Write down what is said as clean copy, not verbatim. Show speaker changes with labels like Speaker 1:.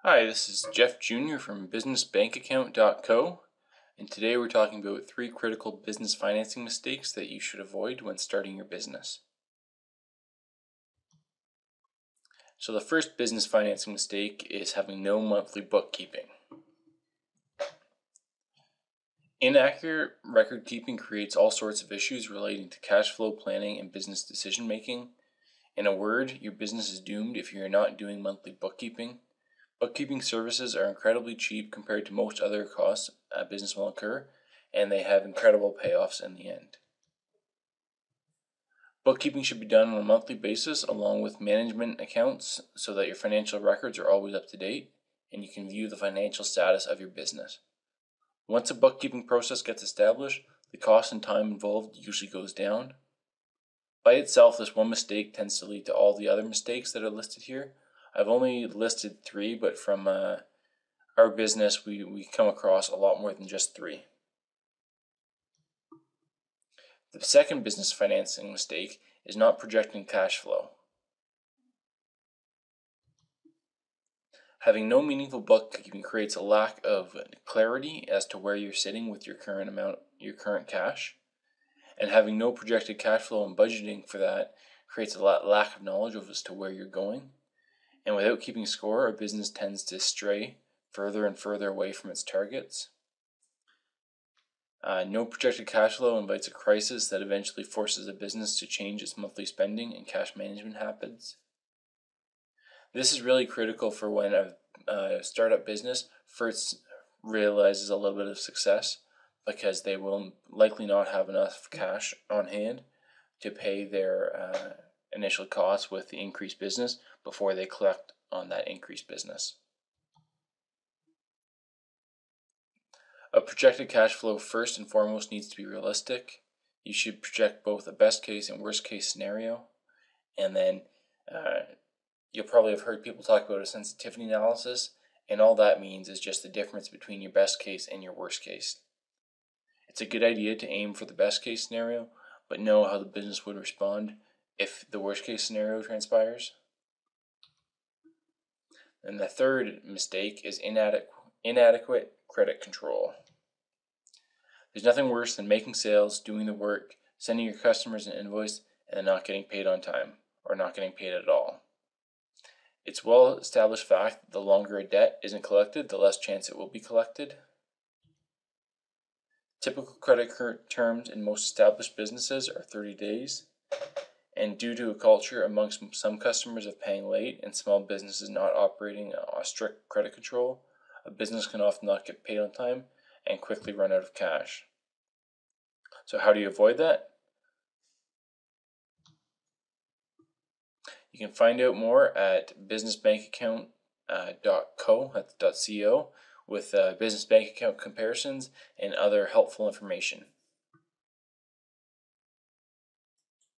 Speaker 1: Hi, this is Jeff Jr. from businessbankaccount.co, and today we're talking about 3 critical business financing mistakes that you should avoid when starting your business. So the first business financing mistake is having no monthly bookkeeping. Inaccurate record keeping creates all sorts of issues relating to cash flow planning and business decision making. In a word, your business is doomed if you are not doing monthly bookkeeping. Bookkeeping services are incredibly cheap compared to most other costs a business will incur, and they have incredible payoffs in the end. Bookkeeping should be done on a monthly basis along with management accounts so that your financial records are always up to date and you can view the financial status of your business. Once a bookkeeping process gets established, the cost and time involved usually goes down. By itself, this one mistake tends to lead to all the other mistakes that are listed here. I've only listed 3, but from our business, we come across a lot more than just 3. The second business financing mistake is not projecting cash flow. Having no meaningful bookkeeping creates a lack of clarity as to where you're sitting with your current cash, and having no projected cash flow and budgeting for that creates a lack of knowledge as to where you're going. And without keeping score, a business tends to stray further and further away from its targets. No projected cash flow invites a crisis that eventually forces a business to change its monthly spending and cash management habits. This is really critical for when a startup business first realizes a little bit of success, because they will likely not have enough cash on hand to pay their initial costs with the increased business before they collect on that increased business. A projected cash flow first and foremost needs to be realistic. You should project both a best case and worst case scenario, and then you'll probably have heard people talk about a sensitivity analysis, and all that means is just the difference between your best case and your worst case. It's a good idea to aim for the best case scenario, but know how the business would respond if the worst case scenario transpires. And the third mistake is inadequate credit control. There's nothing worse than making sales, doing the work, sending your customers an invoice, and then not getting paid on time, or not getting paid at all. It's well established fact that the longer a debt isn't collected, the less chance it will be collected. Typical credit terms in most established businesses are 30 days, and due to a culture amongst some customers of paying late and small businesses not operating a strict credit control, a business can often not get paid on time and quickly run out of cash. So how do you avoid that? You can find out more at businessbankaccount.co, that's .co, with business bank account comparisons and other helpful information.